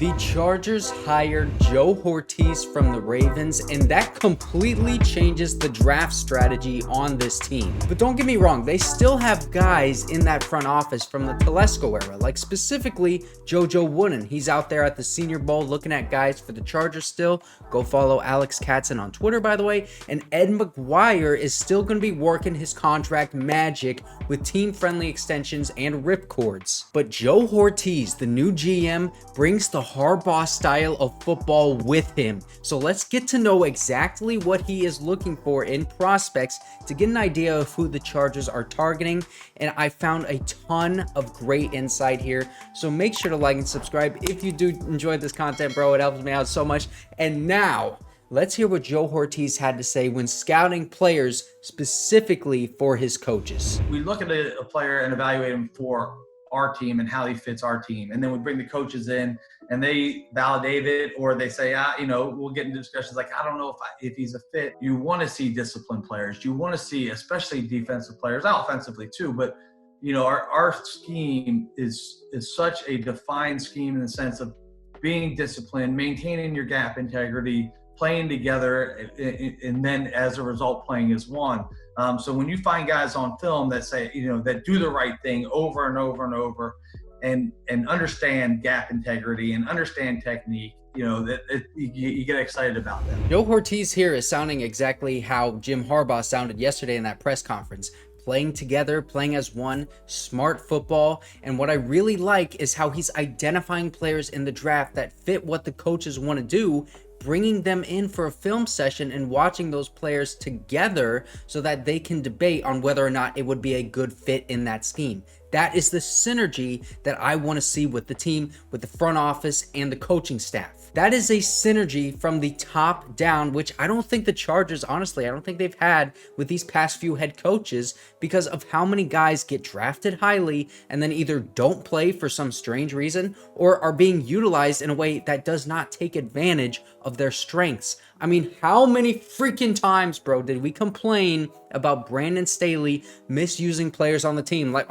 The Chargers hired Joe Hortiz from the Ravens, and that completely changes the draft strategy on this team. But don't get me wrong, they still have guys in that front office from the Telesco era, like specifically JoJo Wooden. He's out there at the Senior Bowl looking at guys for the Chargers still. Go follow Alex Katzen on Twitter, by the way. And Ed McGuire is still going to be working his contract magic with team-friendly extensions and ripcords. But Joe Hortiz, the new GM, brings the Harbaugh style of football with him. So let's get to know exactly what he is looking for in prospects to get an idea of who the Chargers are targeting. And I found a ton of great insight here. So make sure to like and subscribe if you do enjoy this content, bro. It helps me out so much. And now, let's hear what Joe Hortiz had to say when scouting players specifically for his coaches. We look at a player and evaluate him for our team and how he fits our team. And then we bring the coaches in and they validate it, or they say, we'll get into discussions like, I don't know if he's a fit. You want to see disciplined players. You want to see, especially defensive players, offensively too. But, our scheme is such a defined scheme in the sense of being disciplined, maintaining your gap integrity, playing together, and then as a result, playing as one. So when you find guys on film that say, that do the right thing over and over and over, and understand gap integrity and understand technique, you get excited about them. Joe Hortiz here is sounding exactly how Jim Harbaugh sounded yesterday in that press conference. Playing together, playing as one, smart football. And what I really like is how he's identifying players in the draft that fit what the coaches want to do, bringing them in for a film session and watching those players together so that they can debate on whether or not it would be a good fit in that scheme. That is the synergy that I want to see with the team, with the front office and the coaching staff. That is a synergy from the top down, which I don't think the Chargers, honestly, I don't think they've had with these past few head coaches because of how many guys get drafted highly and then either don't play for some strange reason or are being utilized in a way that does not take advantage of their strengths. I mean, how many freaking times, bro, did we complain about Brandon Staley misusing players on the team? Like,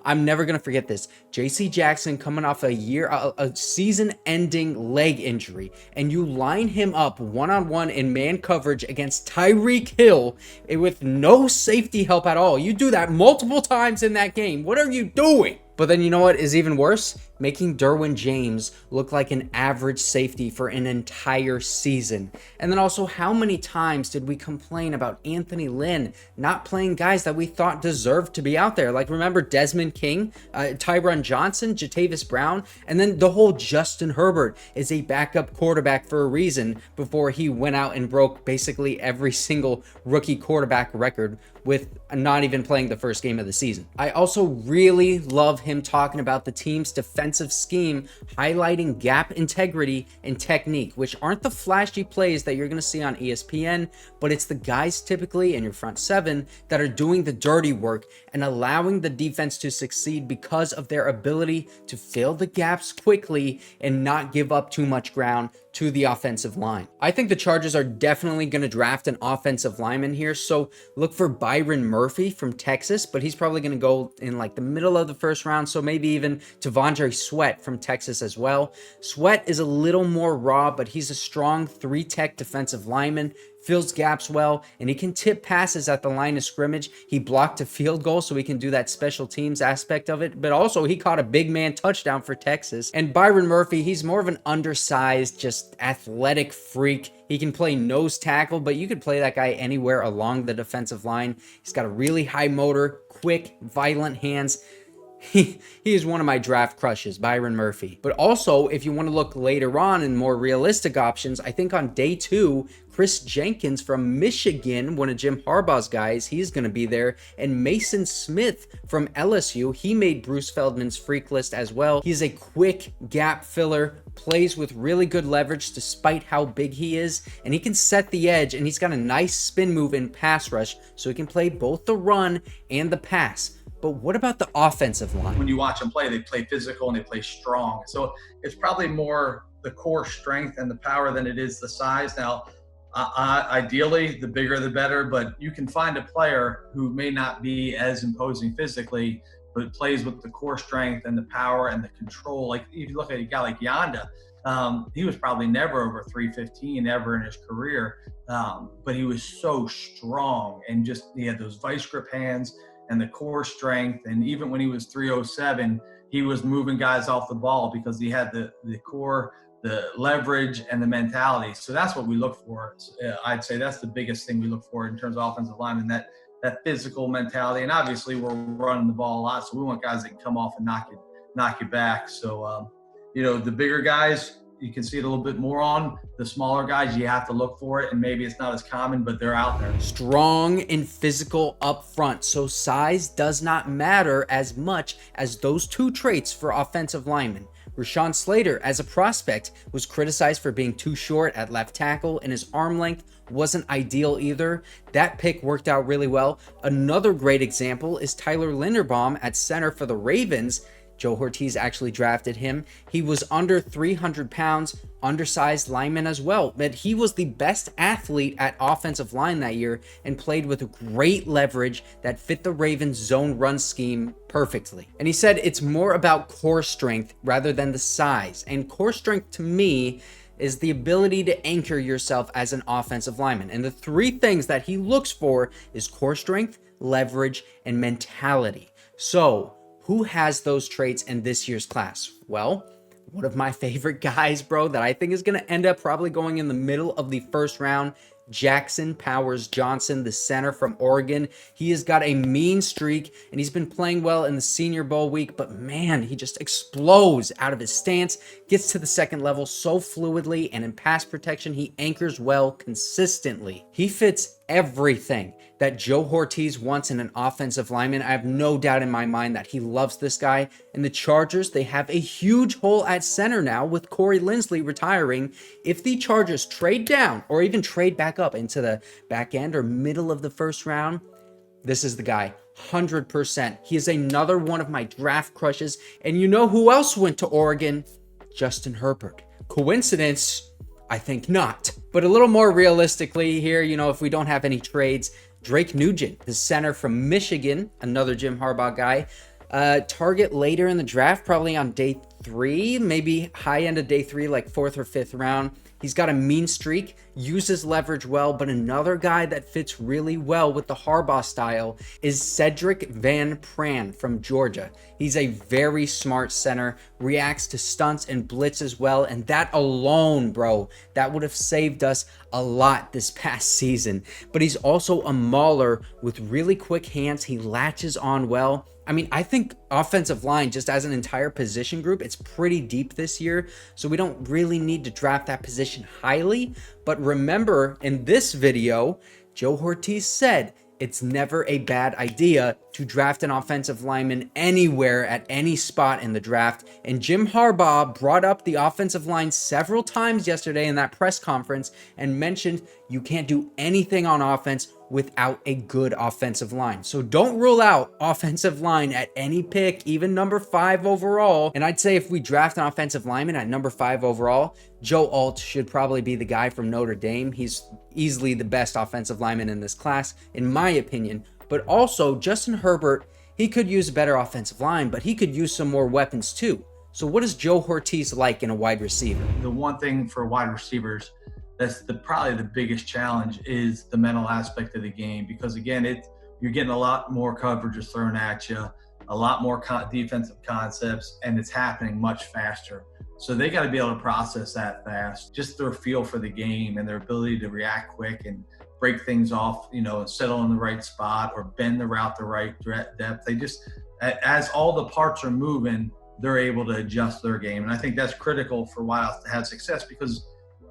I'm never going to forget this. J.C. Jackson coming off a season-ending leg injury, and you line him up one-on-one in man coverage against Tyreek Hill with no safety help at all. You do that multiple times in that game. What are you doing? But then you know what is even worse? Making Derwin James look like an average safety for an entire season. And then also, how many times did we complain about Anthony Lynn not playing guys that we thought deserved to be out there? Like, remember Desmond King, Tyron Johnson, Jatavis Brown, and then the whole Justin Herbert is a backup quarterback for a reason before he went out and broke basically every single rookie quarterback record with not even playing the first game of the season. I also really love him talking about the team's defensive scheme, highlighting gap integrity and technique, which aren't the flashy plays that you're going to see on ESPN, but it's the guys typically in your front seven that are doing the dirty work and allowing the defense to succeed because of their ability to fill the gaps quickly and not give up too much ground to the offensive line. I think the Chargers are definitely going to draft an offensive lineman here, so look for Byron Murhpy from Texas, but he's probably going to go in like the middle of the first round, so maybe even T'Vondre Sweat from Texas as well. Sweat is a little more raw, but he's a strong three-tech defensive lineman, fills gaps well, and he can tip passes at the line of scrimmage. He blocked a field goal, so he can do that special teams aspect of it, but also he caught a big man touchdown for Texas. And Byron Murhpy, he's more of an undersized, just athletic freak. He can play nose tackle, but you could play that guy anywhere along the defensive line. He's got a really high motor, quick, violent hands. He is one of my draft crushes, Byron Murhpy. But also, if you want to look later on in more realistic options, I think on day 2, Kris Jenkins from Michigan, one of Jim Harbaugh's guys, he's going to be there. And Maason Smith from LSU, he made Bruce Feldman's freak list as well. He's a quick gap filler, plays with really good leverage despite how big he is, and he can set the edge, and he's got a nice spin move in pass rush, so he can play both the run and the pass. But what about the offensive line? When you watch them play, they play physical and they play strong. So it's probably more the core strength and the power than it is the size. Now, ideally, the bigger the better, but you can find a player who may not be as imposing physically, but plays with the core strength and the power and the control. Like if you look at a guy like Yanda, He was probably never over 315 ever in his career, but he was so strong and just he had those vice grip hands and the core strength. And even when he was 307, he was moving guys off the ball because he had the core, the leverage, and the mentality. So that's what we look for. I'd say that's the biggest thing we look for in terms of offensive linemen, that physical mentality. And obviously we're running the ball a lot, so we want guys that can come off and knock you back. So, the bigger guys, you can see it a little bit more on. The smaller guys, you have to look for it, and maybe it's not as common, but they're out there. Strong and physical up front, so size does not matter as much as those two traits for offensive linemen. Rashawn Slater, as a prospect, was criticized for being too short at left tackle, and his arm length wasn't ideal either. That pick worked out really well. Another great example is Tyler Linderbaum at center for the Ravens. Joe Hortiz actually drafted him. He was under 300 pounds, undersized lineman as well, but he was the best athlete at offensive line that year and played with great leverage that fit the Ravens' zone run scheme perfectly. And he said it's more about core strength rather than the size. And core strength to me is the ability to anchor yourself as an offensive lineman. And the three things that he looks for is core strength, leverage, and mentality. So, who has those traits in this year's class? Well, one of my favorite guys, bro, that I think is going to end up probably going in the middle of the first round, Jackson Powers Johnson, the center from Oregon. He has got a mean streak, and he's been playing well in the Senior Bowl week, but man, he just explodes out of his stance, gets to the second level so fluidly, and in pass protection, he anchors well consistently. He fits everything that Joe Hortiz wants in an offensive lineman. I have no doubt in my mind that he loves this guy. And the Chargers, they have a huge hole at center now with Corey Linsley retiring. If the Chargers trade down or even trade back up into the back end or middle of the first round, this is the guy. 100%. He is another one of my draft crushes. And you know who else went to Oregon? Justin Herbert. Coincidence? I think not. But a little more realistically here, if we don't have any trades, Drake Nugent, the center from Michigan, another Jim Harbaugh guy, target later in the draft, probably on day 3, maybe high end of day 3, like 4th or 5th round. He's got a mean streak, uses leverage well, but another guy that fits really well with the Harbaugh style is Sedrick Van Pran from Georgia. He's a very smart center, reacts to stunts and blitzes well, and that alone, bro, that would have saved us a lot this past season. But he's also a mauler with really quick hands. He latches on well. I mean, I think offensive line, just as an entire position group, it's pretty deep this year, so we don't really need to draft that position highly. But remember, in this video, Joe Hortiz said it's never a bad idea to draft an offensive lineman anywhere at any spot in the draft. And Jim Harbaugh brought up the offensive line several times yesterday in that press conference and mentioned you can't do anything on offense without a good offensive line. So don't rule out offensive line at any pick, even number 5 overall. And I'd say if we draft an offensive lineman at number 5 overall, Joe Alt should probably be the guy from Notre Dame. He's easily the best offensive lineman in this class, in my opinion. But also, Justin Herbert, he could use a better offensive line, but he could use some more weapons too. So what is Joe Hortiz like in a wide receiver? The one thing for wide receivers that's probably the biggest challenge is the mental aspect of the game, because again, you're getting a lot more coverages thrown at you, a lot more defensive concepts, and it's happening much faster. So they got to be able to process that fast, just their feel for the game and their ability to react quick and break things off, and settle in the right spot or bend the route the right depth. They just, as all the parts are moving, they're able to adjust their game. And I think that's critical for wideouts to have success, because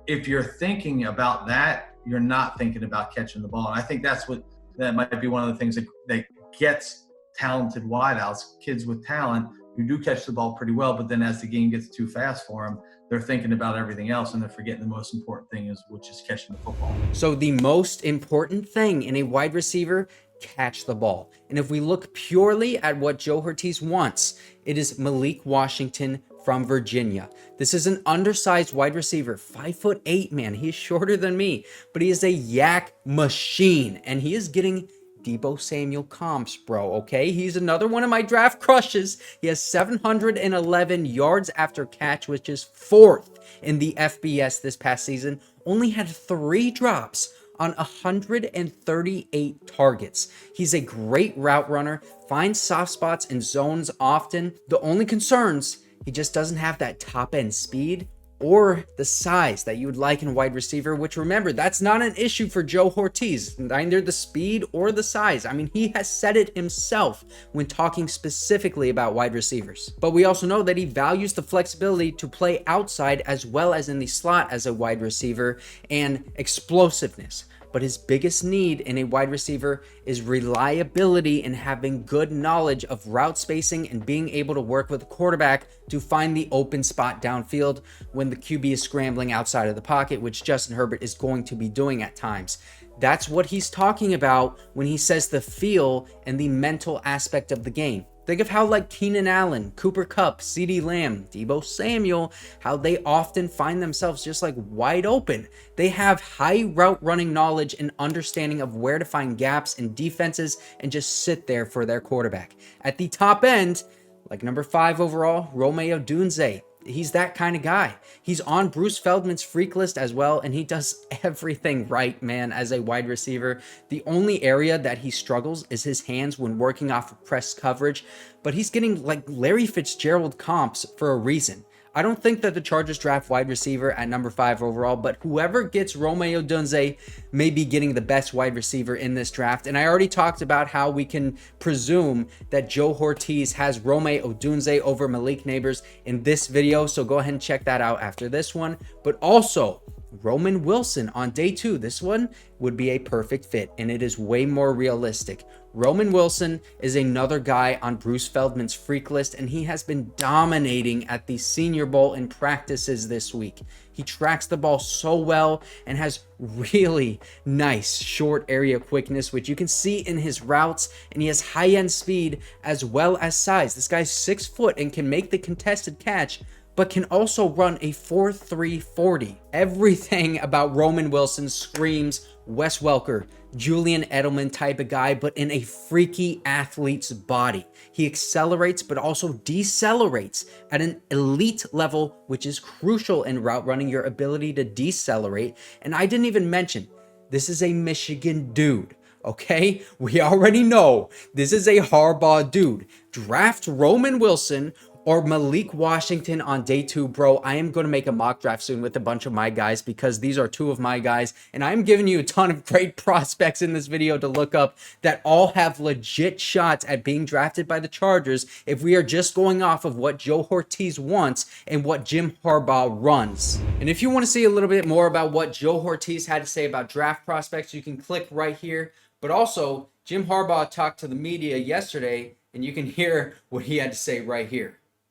if you're thinking about that, you're not thinking about catching the ball. And I think that might be one of the things that gets talented wideouts, kids with talent who do catch the ball pretty well, but then as the game gets too fast for them, they're thinking about everything else and they're forgetting the most important thing which is catching the football. So the most important thing in a wide receiver, catch the ball. And if we look purely at what Joe Hortiz wants, it is Malik Washington from Virginia. This is an undersized wide receiver, 5'8", man. He is shorter than me, but he is a yak machine, and he is getting Deebo Samuel comps, bro, okay? He's another one of my draft crushes. He has 711 yards after catch, which is 4th in the FBS this past season. Only had 3 drops on 138 targets. He's a great route runner, finds soft spots in zones often. The only concerns, he just doesn't have that top end speed or the size that you would like in a wide receiver, which remember, that's not an issue for Joe Hortiz, neither the speed or the size. I mean, he has said it himself when talking specifically about wide receivers. But we also know that he values the flexibility to play outside as well as in the slot as a wide receiver and explosiveness. But his biggest need in a wide receiver is reliability and having good knowledge of route spacing and being able to work with the quarterback to find the open spot downfield when the QB is scrambling outside of the pocket, which Justin Herbert is going to be doing at times. That's what he's talking about when he says the feel and the mental aspect of the game. Think of how like Keenan Allen, Cooper Kupp, CeeDee Lamb, Deebo Samuel, how they often find themselves just like wide open. They have high route running knowledge and understanding of where to find gaps in defenses and just sit there for their quarterback. At the top end, like number 5 overall, Rome Odunze. He's that kind of guy. He's on Bruce Feldman's freak list as well, and he does everything right, man, as a wide receiver. The only area that he struggles is his hands when working off of press coverage, but he's getting like Larry Fitzgerald comps for a reason. I don't think that the Chargers draft wide receiver at number 5 overall, but whoever gets Rome Odunze may be getting the best wide receiver in this draft. And I already talked about how we can presume that Joe Hortiz has Rome Odunze over Malik Nabers in this video. So go ahead and check that out after this one. But also, Roman Wilson on day 2. This one would be a perfect fit, and it is way more realistic. Roman Wilson is another guy on Bruce Feldman's freak list, and he has been dominating at the Senior Bowl in practices this week. He tracks the ball so well and has really nice short area quickness, which you can see in his routes, and he has high-end speed as well as size. This guy's 6 foot and can make the contested catch, but can also run a 4.3 40. Everything about Roman Wilson screams Wes Welker, Julian Edelman type of guy, but in a freaky athlete's body. He accelerates, but also decelerates at an elite level, which is crucial in route running, your ability to decelerate. And I didn't even mention, this is a Michigan dude. Okay, we already know this is a Harbaugh dude. Draft Roman Wilson or Malik Washington on day 2, bro. I am going to make a mock draft soon with a bunch of my guys because these are 2 of my guys. And I'm giving you a ton of great prospects in this video to look up that all have legit shots at being drafted by the Chargers if we are just going off of what Joe Hortiz wants and what Jim Harbaugh runs. And if you want to see a little bit more about what Joe Hortiz had to say about draft prospects, you can click right here. But also, Jim Harbaugh talked to the media yesterday, and you can hear what he had to say right here.